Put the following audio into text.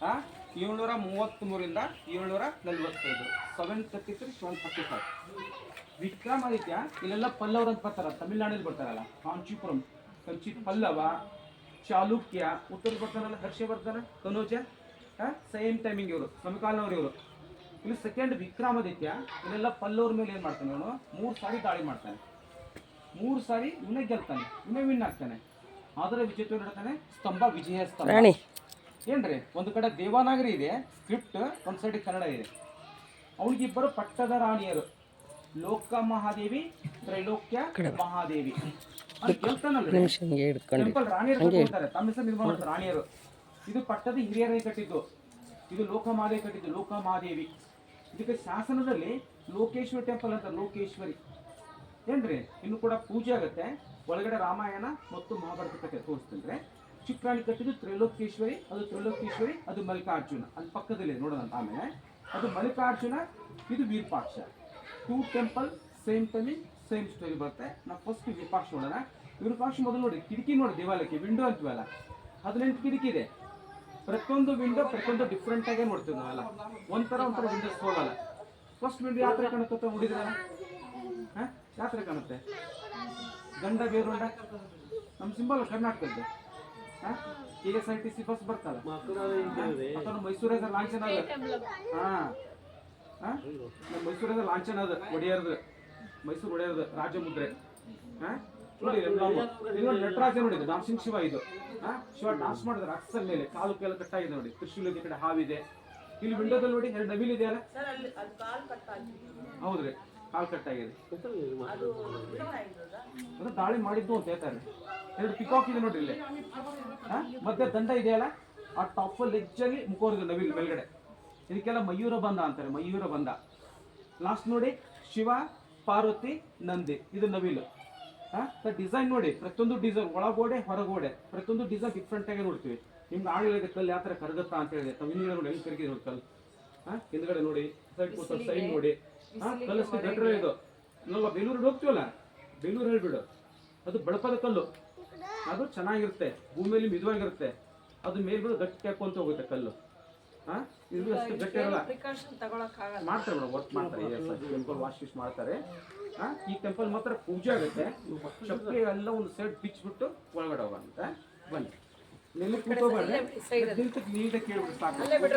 733ರಿಂದ 745 733 745. ವಿಕ್ರಮಾದಿತ್ಯ ಇಲ್ಲೆಲ್ಲ ಪಲ್ಲವರು ಅಂತ ಬರ್ತಾರ, ತಮಿಳ್ನಾಡಲ್ಲಿ ಬರ್ತಾರಲ್ಲ, ಕಾಂಚೀಪುರಂ, ಪಲ್ಲವ, ಚಾಲುಕ್ಯ, ಉತ್ತರ ಬರ್ತಾರಲ್ಲ ಹರ್ಷವರ್ಧನ, ತನೂಜ, ಸೇಮ್ ಟೈಮಿಂಗ್ ಇವರು ಸಮಕಾಲನವರು ಇವರು. ಇಲ್ಲಿ ಸೆಕೆಂಡ್ ವಿಕ್ರಮಾದಿತ್ಯ ಇಲ್ಲೆಲ್ಲ ಪಲ್ಲವ್ರ ಮೇಲೆ ಏನು ಮಾಡ್ತಾನೆ ಅವನು, 3 ಸಾರಿ ದಾಳಿ ಮಾಡ್ತಾನೆ, 3 ಸಾರಿ ಇವನೇ ಗೆಲ್ತಾನೆ, ಇವನೇ ವಿನ್ ಆಗ್ತಾನೆ. ಆದರೆ ವಿಜೇತ ನೋಡ್ತಾನೆ ಸ್ತಂಭ, ವಿಜಯ ಸ್ತಂಭ ಏನ್ರಿ. ಒಂದು ಕಡೆ ದೇವನಾಗರಿ ಇದೆ ಸ್ಕ್ರಿಪ್ಟ್, ಒಂದು ಸೈಡ್ ಕನ್ನಡ ಇದೆ. ಅವಳಿಗಿಬ್ಬರು ಪಟ್ಟದ ರಾಣಿಯರು, ಲೋಕ ಮಹಾದೇವಿ, ತ್ರೈಲೋಕ್ಯ ಮಹಾದೇವಿ. ಟೆಂಪಲ್ ರಾಣಿಯರು ಕಟ್ಟಿರ್ತಾರೆ, ತಮ್ಮ ಹೆಸರು ನಿರ್ಮಾಣ ಮಾಡ್ತಾರೆ ರಾಣಿಯರು. ಇದು ಪಟ್ಟದ ಹಿರಿಯರೇ ಕಟ್ಟಿದ್ದು, ಇದು ಲೋಕ ಮಹಾದೇವಿ ಕಟ್ಟಿದ್ದು, ಲೋಕ ಮಹಾದೇವಿ. ಇದಕ್ಕೆ ಶಾಸನದಲ್ಲಿ ಲೋಕೇಶ್ವರಿ ಟೆಂಪಲ್ ಅಂತ, ಲೋಕೇಶ್ವರಿ ಏನ್ರಿ. ಇನ್ನು ಕೂಡ ಪೂಜೆ ಆಗುತ್ತೆ. ಒಳಗಡೆ ರಾಮಾಯಣ ಮತ್ತು ಮಹಾಭಾರತ ಕಥೆ ತೋರಿಸ್ತಂದ್ರೆ. ಚಿಕ್ರಾಣಿ ಕಟ್ಟಿದ್ದು ತ್ರೈಲೋಕೇಶ್ವರಿ, ಅದು ತ್ರೈಲೋಕೇಶ್ವರಿ, ಅದು ಮಲ್ಲಿಕಾರ್ಜುನ, ಅಲ್ಲಿ ಪಕ್ಕದಲ್ಲಿ ನೋಡೋಣ ಆಮೇಲೆ. ಅದು ಮಲ್ಲಿಕಾರ್ಜುನ, ಇದು Virupaksha. 2 temple same timing same story ಬರುತ್ತೆ. ನಾವು ಫಸ್ಟ್ ವಿರೂಪಾಕ್ಷ ನೋಡೋಣ. ವಿರೂಪಾಕ್ಷ ಮೊದಲು ನೋಡಿ, ಕಿಟಕಿ ನೋಡಿ, ದೇವಾಲಯಕ್ಕೆ ವಿಂಡೋ ಅಂತೀವಲ್ಲ, 18 ಕಿಟಕಿ ಇದೆ. ಪ್ರತಿಯೊಂದು ವಿಂಡೋ ಪ್ರತಿಯೊಂದು ಡಿಫ್ರೆಂಟ್ ಆಗಿ ನೋಡ್ತೀವಿ ನಾವೆಲ್ಲ, ಒಂಥರ ವಿಂಡೋಸ್ ಹೋಗಲ್ಲ. ಫಸ್ಟ್ ವಿಂಡೋ ಯಾವ ಥರ ಕಾಣುತ್ತೆ ನೋಡಿದ್ರಲ್ಲ, ಯಾವ ಥರ ಕಾಣುತ್ತೆ, ಗಂಡ ಬೇರುಂಡ, ನಮ್ಮ ಸಿಂಬಲ್ ಕರ್ನಾಟಕದ್ದು. KSRTC ಬಸ್ ಬರ್ತಲ್ಲ, ಮೈಸೂರಾಗ ಲಾಂಛನ ಅದ. ನಮ್ಮ ಮೈಸೂರಾಗ ಲಾಂಛನ ಅದ, ಒಡೆಯರ್ದು, ಮೈಸೂರು ಒಡೆಯರ್ದು ರಾಜಮುದ್ರೆ. ನೋಡಿ ನಟರಾಜ ನೋಡಿದ್ದು, ದಾಮಸಿಂಗ್ ಶಿವ ಇದು. ಶಿವ ಡಾನ್ಸ್ ಮಾಡಿದ್ರೆ ಅಕ್ಸಲ್ ಮೇಲೆ, ಕಾಲು ಕೆಲ ಕಟ್ಟಾಗಿದೆ ನೋಡಿ. ತ್ರಿಶೂಲ ಈ ಕಡೆ ಹಾವಿದೆ. ಇಲ್ಲಿ ವಿಂಡೋದಲ್ಲಿ ನೋಡಿ 2 ನವಿಲ್ ಇದೆ ಅಲ್ಲ, ಹೌದ್ರಿ, ಕಾಲು ಕಟ್ಟಾಗಿದೆ. ಅದು ದಾಳಿ ಮಾಡಿದ್ದು ಅಂತ ಹೇಳ್ತಾರೆ. 2 ಪಿಕಾಕ್ ಇದೆ ನೋಡ್ರಿ ಇಲ್ಲಿ. ಮತ್ತೆ ದಂಡ ಇದೆಯಲ್ಲ, ಆ ಟಾಪ್ ಲೆಜ್ಜಲ್ಲಿ ಮುಖೋರಿದೆ ನವಿಲ್ ಮೇಲ್ಗಡೆ. ಇದಕ್ಕೆಲ್ಲ ಮಯೂರ ಬಂಧ ಅಂತಾರೆ, ಮಯೂರ ಬಂಧ. ಲಾಸ್ಟ್ ನೋಡಿ ಶಿವ, ಪಾರ್ವತಿ, ನಂದಿ, ಇದು ನವಿಲು. ಡಿಸೈನ್ ನೋಡಿ, ಪ್ರತಿಯೊಂದು ಡಿಸೈನ್, ಒಳಗೋಡೆ ಹೊರಗೋಡೆ ಪ್ರತಿಯೊಂದು ಡಿಸೈನ್ ಡಿಫ್ರೆಂಟ್ ಆಗಿ ನೋಡ್ತೀವಿ. ನಿಮ್ಗೆ ಆಳಿದೆ ಕಲ್ಲು ಯಾವ ಥರ ಕರಗತ್ತಾ ಅಂತ ಹೇಳಿದೆ, ಹಿಂದ್ಗಡೆ ನೋಡಿ ಹೆಂಗೆ ಕರಗಿದೆ ನೋಡಿ ಕಲ್ಲು. ಹಿಂದ್ಗಡೆ ನೋಡಿ, ಸೈಡ್ ಕೂತ ಸೈಡ್ ನೋಡಿ, ಕಲ್ಲಷ್ಟು ಗಟ್ರ ಇದು. ನಾವು ಬೇಲೂರಿಗೆ ಹೋಗ್ತೀವಲ್ಲ, ಬೇಲೂರು ಹೇಳ್ಬಿಡು, ಅದು ಬಡಪದ ಕಲ್ಲು, ಅದು ಚೆನ್ನಾಗಿರುತ್ತೆ, ಭೂಮಿಯಲ್ಲಿ ಮಿದುವಾಗಿರುತ್ತೆ. ಅದು ಮೇಲ್ಬಿಡು ಗಟ್ಟಿ ಹಾಕೊಂತ ಹೋಗುತ್ತೆ ಕಲ್ಲು. ಇದು ಅಷ್ಟು ಗಟ್ಟಿ ಇರಲ್ಲ, ಮಾಡ್ತಾರೆ ಮೇಡಮ್, ವರ್ಕ್ ಮಾಡ್ತಾರೆ. ಟೆಂಪಲ್ ವಾಶ್ ಮಾಡ್ತಾರೆ. ಈ ಟೆಂಪಲ್ ಮಾತ್ರ ಪೂಜೆ ಆಗುತ್ತೆ. ಚಪ್ಪಲಿ ಎಲ್ಲ ಒಂದು ಸೈಡ್ ಬಿಚ್ಚಿಬಿಟ್ಟು ಒಳಗಡೆ ಹೋಗಂತೆ. ಬನ್ನಿ, ನೆಲ್ಲಿ ಕೂತ್ಕೋಬೇಡ್ರಿ, ನೀಟಾಗಿ ಕೇಳ್ಬಿಟ್ಟು ಸಾಕು. ಇಲ್ಲಿ ಬೇಡ